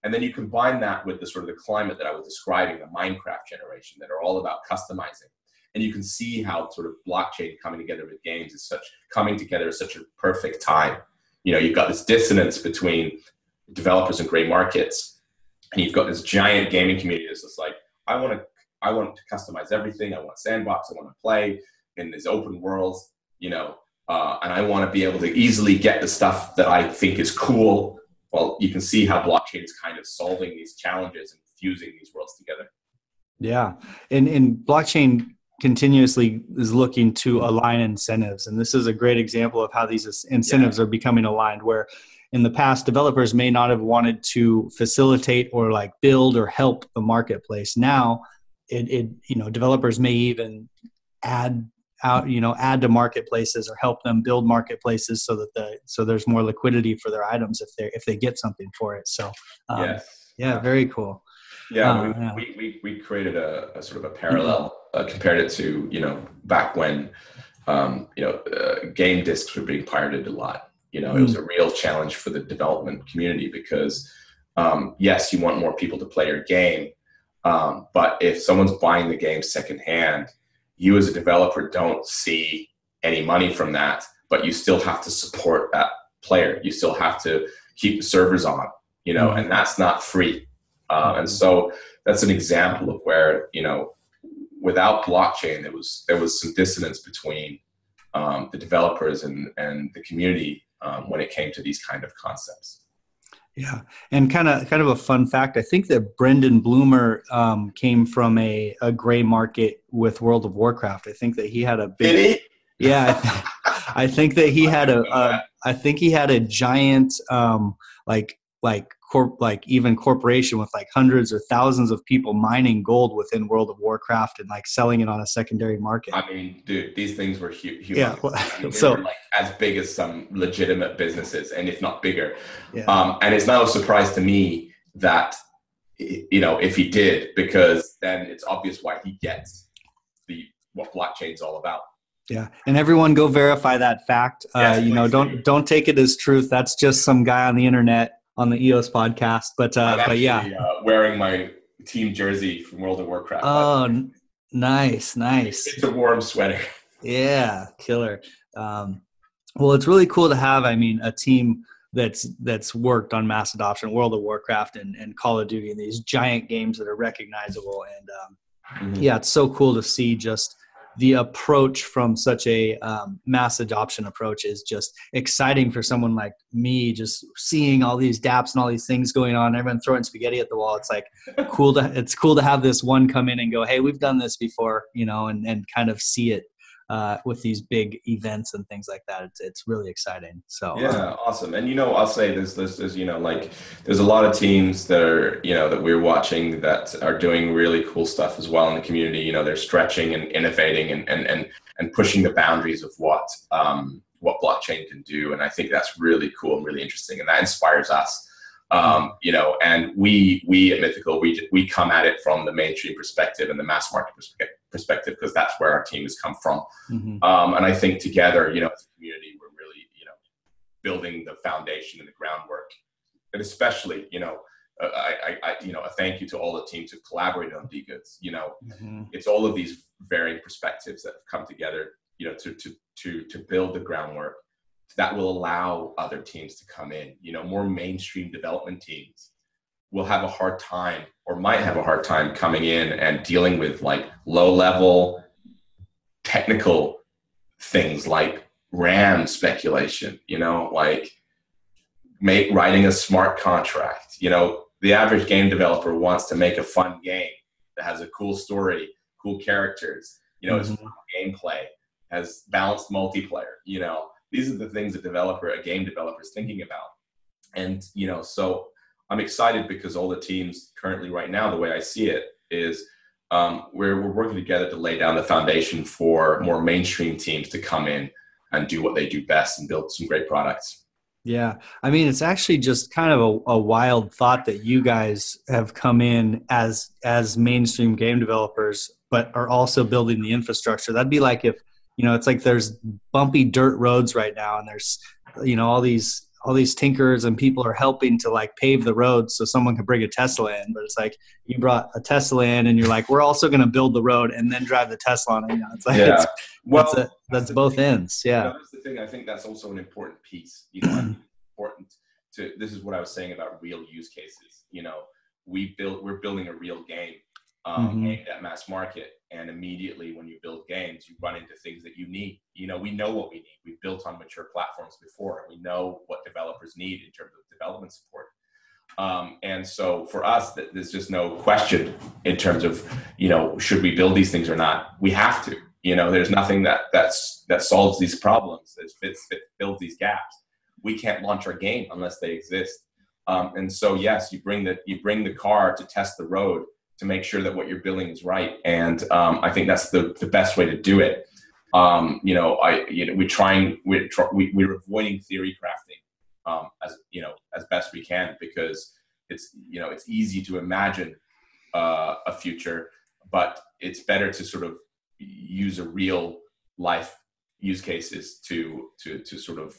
Speaker 2: And then you combine that with the sort of the climate that I was describing, the Minecraft generation, that are all about customizing. And you can see how sort of blockchain coming together with games is such a perfect time. You've got this dissonance between developers and gray markets, and you've got this giant gaming community that's just like, I want to customize everything. I want a sandbox. I want to play in these open worlds, and I want to be able to easily get the stuff that I think is cool. Well, you can see how blockchain is kind of solving these challenges and fusing these worlds together.
Speaker 1: Yeah. And blockchain continuously is looking to align incentives. And this is a great example of how these incentives are becoming aligned, where in the past, developers may not have wanted to facilitate or like build or help the marketplace. Now, developers may even add to marketplaces or help them build marketplaces so that so there's more liquidity for their items if they get something for it. So very cool.
Speaker 2: Yeah, we created a sort of a parallel, compared it to back when game discs were being pirated a lot. It was a real challenge for the development community, because yes, you want more people to play your game, but if someone's buying the game secondhand, you as a developer don't see any money from that, but you still have to support that player. You still have to keep the servers on, and that's not free. And so that's an example of where, without blockchain, there was some dissonance between the developers and the community when it came to these kind of concepts.
Speaker 1: Yeah, and kind of a fun fact, I think that Brendan Bloomer came from a gray market with World of Warcraft. I think that he had a big.
Speaker 2: Did he?
Speaker 1: Yeah, I think that he had a giant even corporation with like hundreds or thousands of people mining gold within World of Warcraft and like selling it on a secondary market.
Speaker 2: I mean, dude, these things were huge.
Speaker 1: Yeah,
Speaker 2: they were like as big as some legitimate businesses, and if not bigger. Yeah. And it's no surprise to me that if he did, because then it's obvious why he gets what blockchain's all about.
Speaker 1: Yeah, and everyone go verify that fact.
Speaker 2: Yes,
Speaker 1: don't take it as truth. That's just some guy on the internet on the EOS podcast. But yeah,
Speaker 2: wearing my team jersey from World of Warcraft.
Speaker 1: Oh, nice.
Speaker 2: It's a warm sweater.
Speaker 1: Yeah, killer. Well, it's really cool to have, a team that's worked on mass adoption, World of Warcraft and Call of Duty, and these giant games that are recognizable. And yeah, it's so cool to see just the approach from such a mass adoption approach is just exciting for someone like me, just seeing all these dApps and all these things going on, everyone throwing spaghetti at the wall. It's like it's cool to have this one come in and go, hey, we've done this before, and kind of see it with these big events and things like that. It's really exciting. So
Speaker 2: yeah, awesome. And I'll say there's like there's a lot of teams that are that we're watching that are doing really cool stuff as well in the community. They're stretching and innovating and pushing the boundaries of what blockchain can do. And I think that's really cool and really interesting, and that inspires us. And we at Mythical, we come at it from the mainstream perspective and the mass market perspective, because that's where our team has come from. And I think together, as a community, we're really, building the foundation and the groundwork. And especially, a thank you to all the teams who collaborated on DGoods. It's all of these varying perspectives that have come together, to build the groundwork that will allow other teams to come in. More mainstream development teams will have a hard time, or might have a hard time, coming in and dealing with like low level technical things like RAM speculation, like writing a smart contract. The average game developer wants to make a fun game that has a cool story, cool characters, it's fun gameplay, has balanced multiplayer. These are the things a game developer is thinking about. And, so I'm excited because all the teams currently right now, the way I see it is we're working together to lay down the foundation for more mainstream teams to come in and do what they do best and build some great products.
Speaker 1: Yeah. I mean, it's actually just kind of a wild thought that you guys have come in as mainstream game developers, but are also building the infrastructure. That'd be like if, it's like there's bumpy dirt roads right now, and there's, all these tinkers and people are helping to like pave the roads so someone can bring a Tesla in. But it's like you brought a Tesla in and you're like, we're also going to build the road and then drive the Tesla on it. It's like, that's both ends. Yeah.
Speaker 2: That's the thing. I think that's also an important piece, important to, this is what I was saying about real use cases. We're building a real game aimed at mass market. And immediately when you build games, you run into things that you need. We know what we need. We've built on mature platforms before, and we know what developers need in terms of development support. And so for us, there's just no question in terms of, should we build these things or not? We have to. There's nothing that solves these problems, that fills these gaps. We can't launch our game unless they exist. And so yes, you bring the car to test the road, to make sure that what you're building is right. And I think that's the best way to do it. We're avoiding theory crafting as best we can, because it's easy to imagine a future, but it's better to sort of use a real life use cases to sort of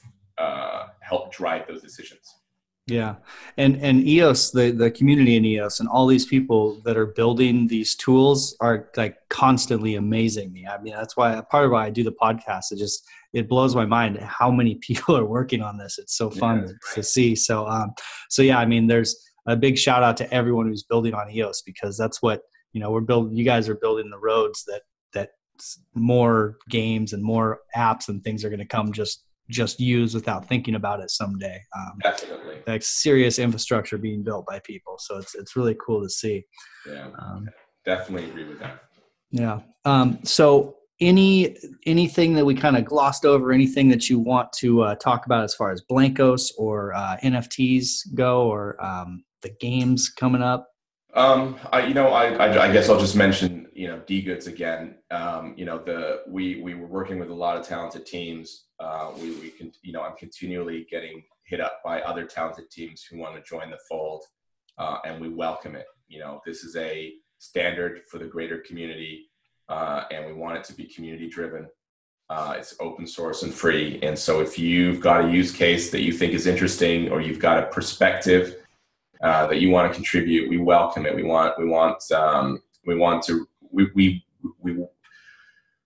Speaker 2: help drive those decisions.
Speaker 1: Yeah. And EOS, the community in EOS and all these people that are building these tools are like constantly amazing me. I mean, that's why part of why I do the podcast. It blows my mind how many people are working on this. It's so fun to see. So yeah, I mean, there's a big shout out to everyone who's building on EOS, because that's what, you guys are building the roads that more games and more apps and things are going to come just use without thinking about it someday.
Speaker 2: Definitely.
Speaker 1: Like serious infrastructure being built by people. So it's really cool to see.
Speaker 2: Yeah, definitely agree with that.
Speaker 1: Yeah. So anything that we kind of glossed over, anything that you want to talk about as far as Blankos or NFTs go, or the games coming up?
Speaker 2: I guess I'll just mention, DGoods again. We were working with a lot of talented teams. I'm continually getting hit up by other talented teams who want to join the fold, and we welcome it. This is a standard for the greater community, and we want it to be community driven. It's open source and free. And so if you've got a use case that you think is interesting, or you've got a perspective that you want to contribute, we welcome it. We want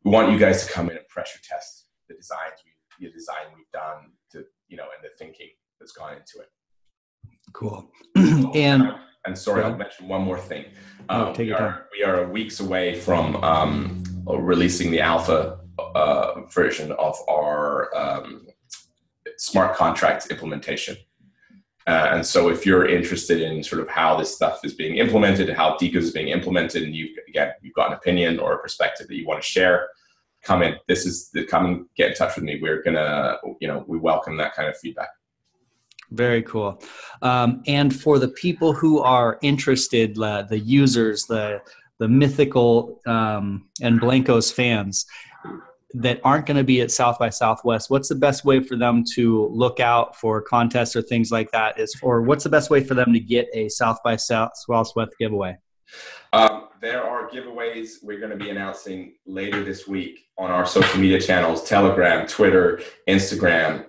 Speaker 2: you guys to come in and pressure test the design we've done, to and the thinking that's gone into it.
Speaker 1: Cool.
Speaker 2: And sorry, I'll mention one more thing. We are weeks away from releasing the alpha version of our smart contract implementation. And so if you're interested in sort of how this stuff is being implemented, how DGoods is being implemented, and you've got an opinion or a perspective that you want to share, come in. Come and get in touch with me. We're gonna, we welcome that kind of feedback.
Speaker 1: Very cool. And for the people who are interested, the users, the Mythical and Blankos fans that aren't going to be at South by Southwest, what's the best way for them to look out for contests or things like that? Or what's the best way for them to get a South by Southwest giveaway?
Speaker 2: There are giveaways we're going to be announcing later this week on our social media channels, Telegram, Twitter, Instagram,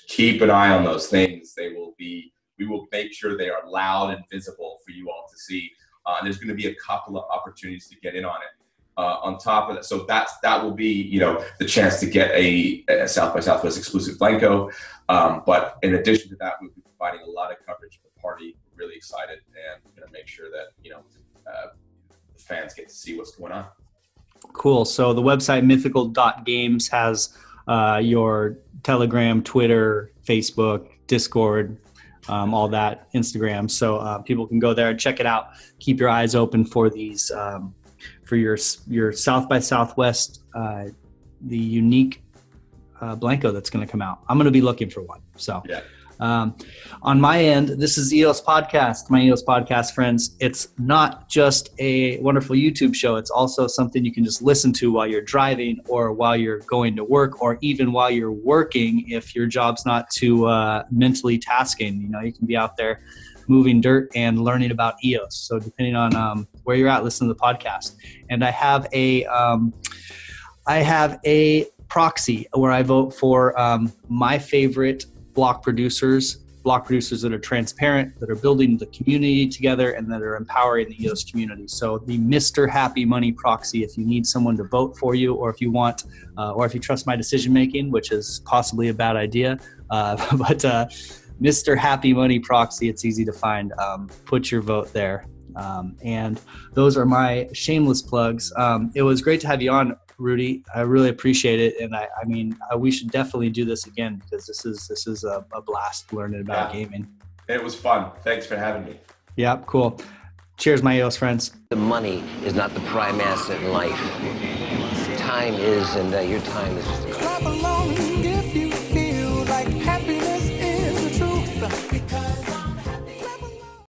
Speaker 2: keep an eye on those things. We will make sure they are loud and visible for you all to see. And there's going to be a couple of opportunities to get in on it. On top of that, so that will be, the chance to get a South by Southwest exclusive Blanko. But in addition to that, we'll be providing a lot of coverage for the party. We're really excited, and we're going to make sure that, the fans get to see what's going on.
Speaker 1: Cool. So the website mythical.games has your Telegram, Twitter, Facebook, Discord, all that, Instagram. So people can go there and check it out. Keep your eyes open for these, for your South by Southwest, the unique Blanko that's going to come out. I'm going to be looking for one. So
Speaker 2: yeah.
Speaker 1: On my end, this is EOS Podcast, my EOS Podcast friends. It's not just a wonderful YouTube show. It's also something you can just listen to while you're driving or while you're going to work or even while you're working if your job's not too mentally tasking. You can be out there moving dirt and learning about EOS. So depending on where you're at, listen to the podcast. And I have a proxy where I vote for my favorite block producers that are transparent, that are building the community together, and that are empowering the EOS community. So the Mr. Happy Money proxy, if you need someone to vote for you, or if you want, or if you trust my decision making, which is possibly a bad idea, but Mr. Happy Money proxy, it's easy to find. Put your vote there. And those are my shameless plugs. It was great to have you on, Rudy. I really appreciate it. And I mean, we should definitely do this again because this is a blast learning about gaming.
Speaker 2: It was fun. Thanks for having me.
Speaker 1: Yeah, cool. Cheers, my EOS friends.
Speaker 3: The money is not the prime asset in life. Time is, and your time is just